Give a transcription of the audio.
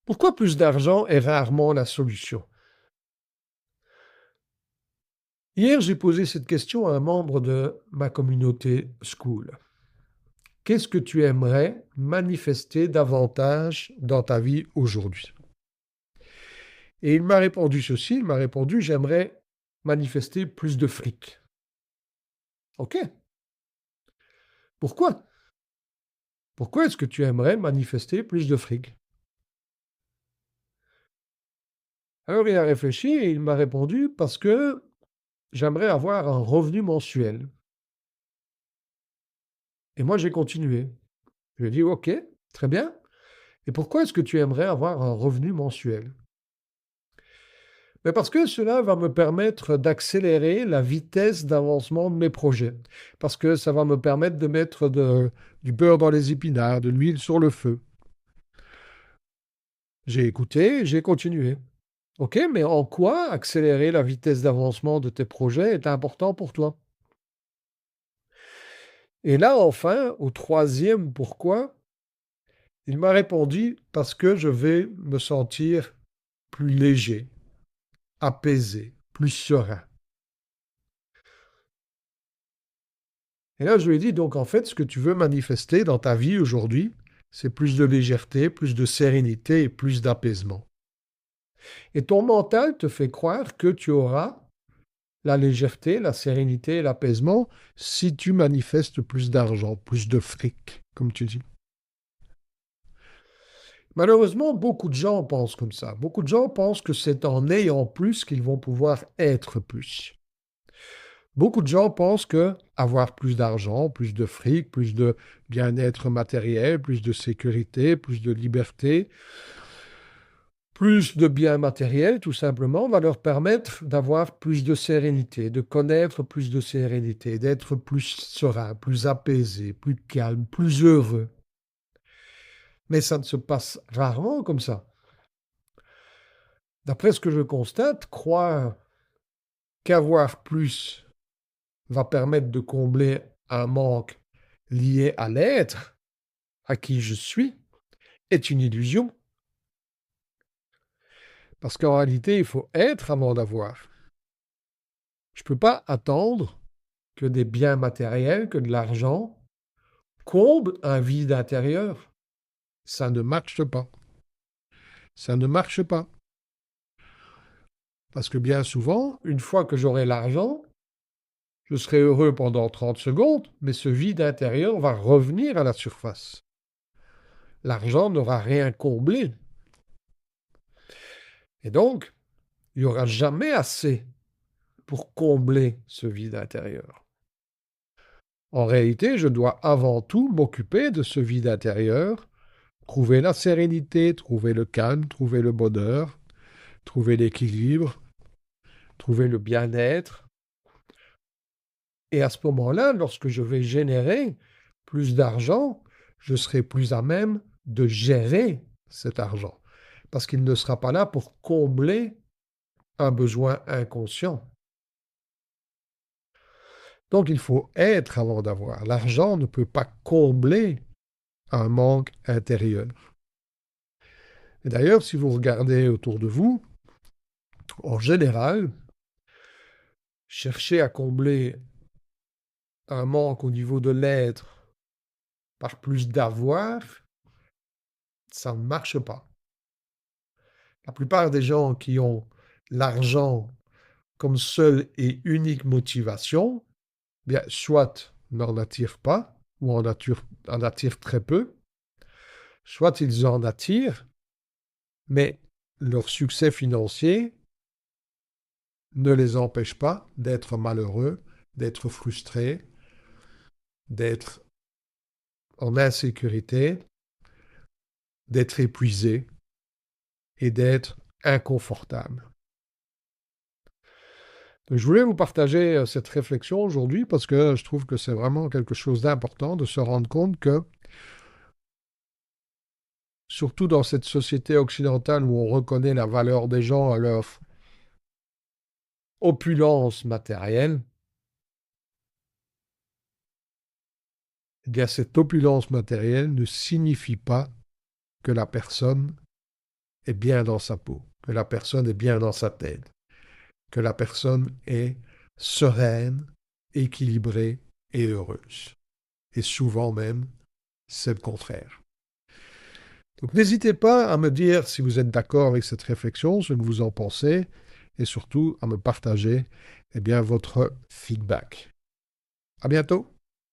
Pourquoi plus d'argent est rarement la solution? Hier, j'ai posé cette question à un membre de ma communauté School. Qu'est-ce que tu aimerais manifester davantage dans ta vie aujourd'hui? Et il m'a répondu ceci, il m'a répondu, j'aimerais manifester plus de fric. OK. Pourquoi? Pourquoi est-ce que tu aimerais manifester plus de fric? Alors il a réfléchi et il m'a répondu parce que j'aimerais avoir un revenu mensuel. Et moi j'ai continué. Je lui ai dit OK, très bien. Et pourquoi est-ce que tu aimerais avoir un revenu mensuel? Mais parce que cela va me permettre d'accélérer la vitesse d'avancement de mes projets. Parce que ça va me permettre de mettre du beurre dans les épinards, de l'huile sur le feu. J'ai écouté, j'ai continué. OK, mais en quoi accélérer la vitesse d'avancement de tes projets est important pour toi? Et là, enfin, au troisième pourquoi, il m'a répondu parce que je vais me sentir plus léger, apaisé, plus serein. Et là, je lui ai dit, donc en fait, ce que tu veux manifester dans ta vie aujourd'hui, c'est plus de légèreté, plus de sérénité et plus d'apaisement. Et ton mental te fait croire que tu auras la légèreté, la sérénité et l'apaisement si tu manifestes plus d'argent, plus de fric, comme tu dis. Malheureusement, beaucoup de gens pensent comme ça. Beaucoup de gens pensent que c'est en ayant plus qu'ils vont pouvoir être plus. Beaucoup de gens pensent que avoir plus d'argent, plus de fric, plus de bien-être matériel, plus de sécurité, plus de liberté, plus de biens matériels, tout simplement, va leur permettre d'avoir plus de sérénité, de connaître plus de sérénité, d'être plus serein, plus apaisé, plus calme, plus heureux. Mais ça ne se passe rarement comme ça. D'après ce que je constate, croire qu'avoir plus va permettre de combler un manque lié à l'être, à qui je suis, est une illusion. Parce qu'en réalité, il faut être avant d'avoir. Je ne peux pas attendre que des biens matériels, que de l'argent, comblent un vide intérieur. Ça ne marche pas. Ça ne marche pas. Parce que bien souvent, une fois que j'aurai l'argent, je serai heureux pendant 30 secondes, mais ce vide intérieur va revenir à la surface. L'argent n'aura rien comblé. Et donc, il n'y aura jamais assez pour combler ce vide intérieur. En réalité, je dois avant tout m'occuper de ce vide intérieur, trouver la sérénité, trouver le calme, trouver le bonheur, trouver l'équilibre, trouver le bien-être. Et à ce moment-là, lorsque je vais générer plus d'argent, je serai plus à même de gérer cet argent. Parce qu'il ne sera pas là pour combler un besoin inconscient. Donc il faut être avant d'avoir. L'argent ne peut pas combler un manque intérieur. Et d'ailleurs, si vous regardez autour de vous, en général, chercher à combler un manque au niveau de l'être par plus d'avoir, ça ne marche pas. La plupart des gens qui ont l'argent comme seule et unique motivation, bien, soit n'en attirent pas, ou en attirent très peu, soit ils en attirent, mais leur succès financier ne les empêche pas d'être malheureux, d'être frustrés, d'être en insécurité, d'être épuisés et d'être inconfortables. Je voulais vous partager cette réflexion aujourd'hui parce que je trouve que c'est vraiment quelque chose d'important de se rendre compte que, surtout dans cette société occidentale où on reconnaît la valeur des gens à leur opulence matérielle, eh bien cette opulence matérielle ne signifie pas que la personne est bien dans sa peau, que la personne est bien dans sa tête, que la personne est sereine, équilibrée et heureuse. Et souvent même, c'est le contraire. Donc n'hésitez pas à me dire si vous êtes d'accord avec cette réflexion, ce que vous en pensez, et surtout à me partager votre feedback. À bientôt!